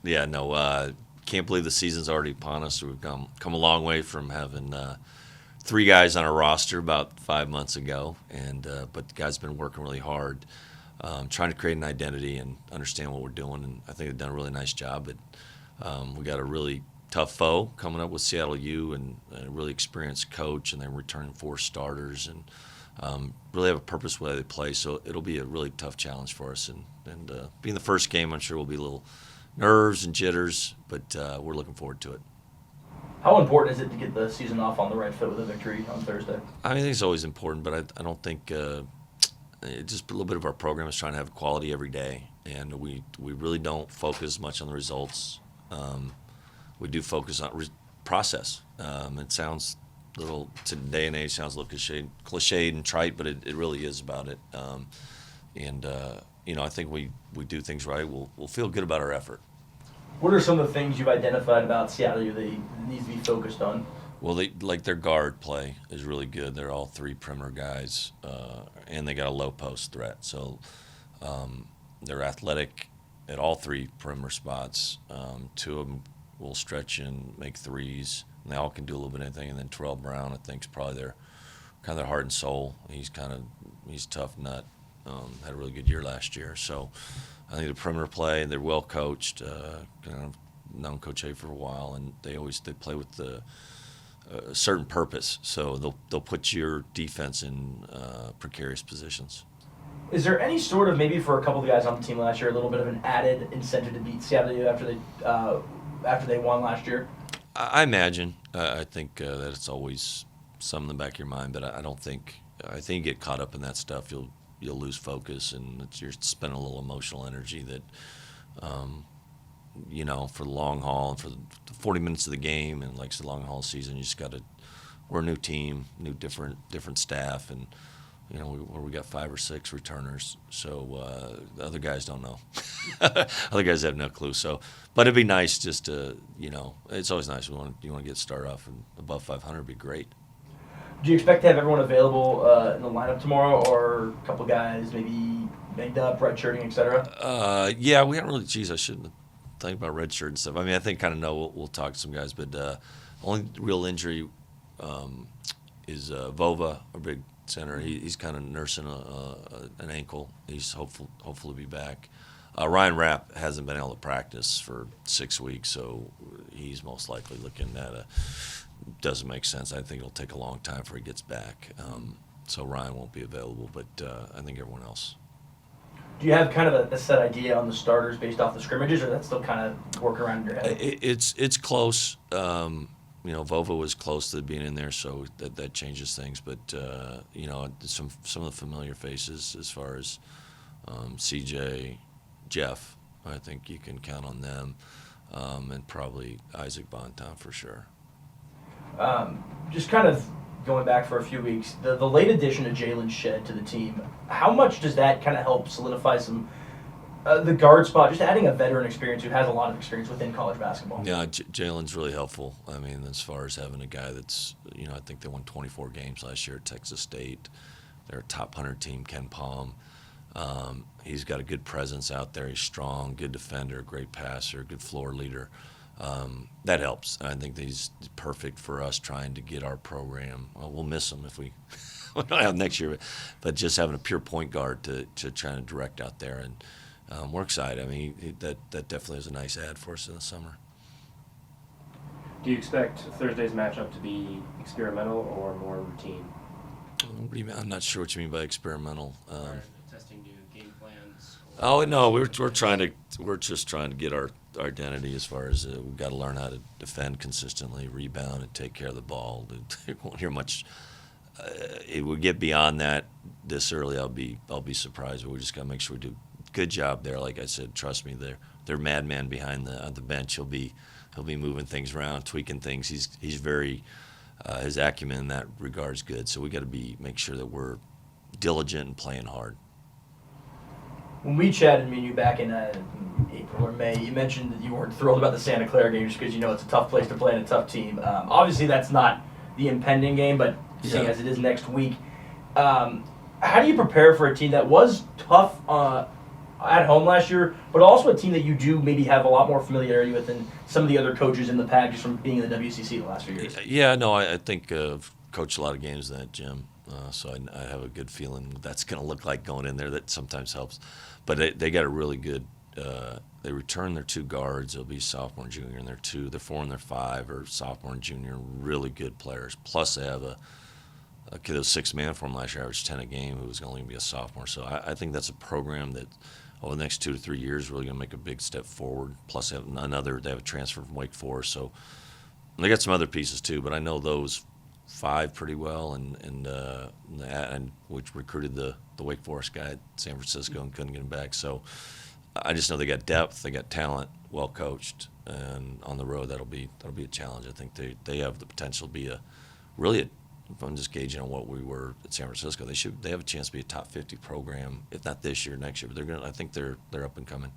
Yeah, no, can't believe the season's already upon us. We've come a long way from having 3 guys on our roster about 5 months ago, and but the guys have been working really hard, trying to create an identity and understand what we're doing, and I think they've done a really nice job. But we got a really tough foe coming up with Seattle U, and a really experienced coach, and they're returning 4 starters, and really have a purpose where they play. So it'll be a really tough challenge for us, and being the first game, I'm sure we'll be a little nerves and jitters, but we're looking forward to it. How important is it to get the season off on the right foot with a victory on Thursday? I think it's always important, but I don't think just a little bit of our program is trying to have quality every day, and we really don't focus much on the results. We do focus on process. It sounds a little, to the day and age, sounds a little cliched and trite, but it really is about it. I think we do things right. We'll feel good about our effort. What are some of the things you've identified about Seattle that needs to be focused on? Well, their guard play is really good. They're all 3 perimeter guys, and they got a low post threat. So they're athletic at all 3 perimeter spots. 2 of them will stretch and make threes, and they all can do a little bit of anything. And then Terrell Brown, I think, is probably their heart and soul. He's a tough nut. Had a really good year last year. So I think the perimeter play, they're well coached. Known Coach A for a while, and they play with a certain purpose. So they'll put your defense in precarious positions. Is there any sort of, maybe for a couple of the guys on the team last year, a little bit of an added incentive to beat Seattle after they won last year? I imagine. I think that it's always some in the back of your mind, but I think you get caught up in that stuff, you'll lose focus, and you're spending a little emotional energy that, for the long haul and for the 40 minutes of the game, and like the long haul season, you just got to. We're a new team, different staff, and we got 5 or 6 returners, so the other guys don't know. Other guys have no clue. So, but it'd be nice just to, it's always nice. You want to get started off and above 500 would be great. Do you expect to have everyone available in the lineup tomorrow, or a couple guys maybe banged up, redshirting, etc.? Yeah, we haven't really. Geez, I shouldn't think about redshirt and stuff. I mean, I think we'll talk to some guys, but only real injury is Vova, our big center. He's kind of nursing an ankle. He's hopeful to be back. Ryan Rapp hasn't been able to practice for 6 weeks, so he's most likely looking at doesn't make sense. I think it'll take a long time before he gets back. So Ryan won't be available, but I think everyone else. Do you have kind of a set idea on the starters based off the scrimmages, or that's still kind of work around in your head? It's close. Vova was close to being in there, so that changes things. But some of the familiar faces as far as CJ, Jeff, I think you can count on them, and probably Isaac Bonton for sure. Just kind of going back for a few weeks, the late addition of Jalen Shedd to the team, how much does that kind of help solidify some the guard spot, just adding a veteran experience who has a lot of experience within college basketball? Yeah, Jalen's really helpful. I mean, as far as having a guy that's, I think they won 24 games last year at Texas State. They're a top 100 team, Ken Palm. He's got a good presence out there. He's strong, good defender, great passer, good floor leader. That helps. I think he's perfect for us trying to get our program. Well, we'll miss him if we don't have next year, but just having a pure point guard to try to direct out there, and we're excited. I mean, that definitely is a nice add for us in the summer. Do you expect Thursday's matchup to be experimental or more routine? I'm not sure what you mean by experimental. Testing new game plans. Oh no, we're just trying to get our identity as far as we've got to learn how to defend consistently, rebound, and take care of the ball. You won't hear much. It will get beyond that this early. I'll be surprised, but we just got to make sure we do a good job there. Like I said, trust me, they're madman behind the bench. He'll be moving things around, tweaking things. He's very his acumen in that regard is good. So we got to make sure that we're diligent and playing hard. When we chatted, me and you, back in April or May, you mentioned that you weren't thrilled about the Santa Clara game just because it's a tough place to play and a tough team. Obviously, that's not the impending game, but seeing as it is next week, how do you prepare for a team that was tough on at home last year, but also a team that you do maybe have a lot more familiarity with than some of the other coaches in the pack just from being in the WCC the last few years. Yeah, no, I think I've coached a lot of games in that gym, so I have a good feeling what that's going to look like going in there. That sometimes helps, but they got a really good. They return their 2 guards. They'll be sophomore and junior, and their 4 and their 5 are sophomore and junior, really good players. Plus, they have a kid that was 6-man for them last year, averaged 10 a game, who was only going to be a sophomore. So I think that's a program that over the next 2 to 3 years really going to make a big step forward. Plus, they have a transfer from Wake Forest, so they got some other pieces too. But I know those 5 pretty well, and which recruited the Wake Forest guy at San Francisco and couldn't get him back. So I just know they got depth, they got talent, well coached, and on the road that'll be a challenge. I think they have the potential to be if I'm just gauging on what we were at San Francisco, they have a chance to be a top 50 program, if not this year, next year. But I think they're up and coming.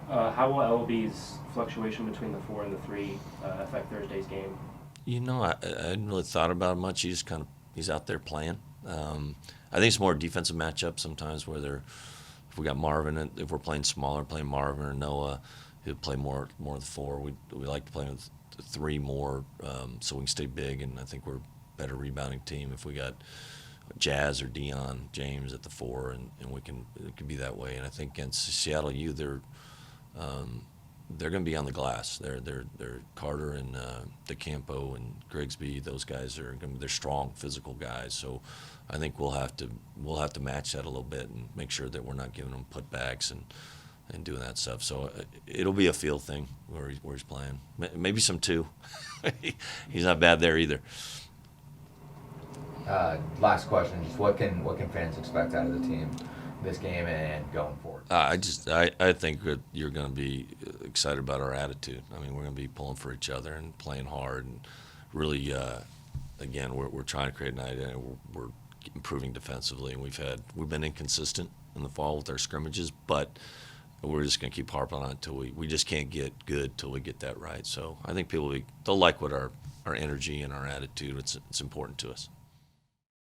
How will LB's fluctuation between the 4 and the 3 affect Thursday's game? I hadn't really thought about it much. He's out there playing. I think it's more a defensive matchup sometimes where if we got Marvin, if we're playing smaller, playing Marvin or Noah, he'll play more of the 4. We like to play with 3 more, so we can stay big, and I think we're a better rebounding team if we got Jazz or Dion James at the 4, and it can be that way. And I think against Seattle U, they're going to be on the glass. They're Carter and DeCampo and Grigsby. Those guys they're strong, physical guys. So I think we'll have to match that a little bit and make sure that we're not giving them putbacks and doing that stuff. So it'll be a feel thing where he's playing. Maybe some 2. He's not bad there either. Last question: just what can fans expect out of the team this game and going forward? I think that you're going to be excited about our attitude. I mean, we're going to be pulling for each other and playing hard, and really, again, we're trying to create an identity. We're improving defensively, and we've been inconsistent in the fall with our scrimmages, but we're just going to keep harping on it until we just can't get good till we get that right. So I think they'll like what our energy and our attitude. It's important to us.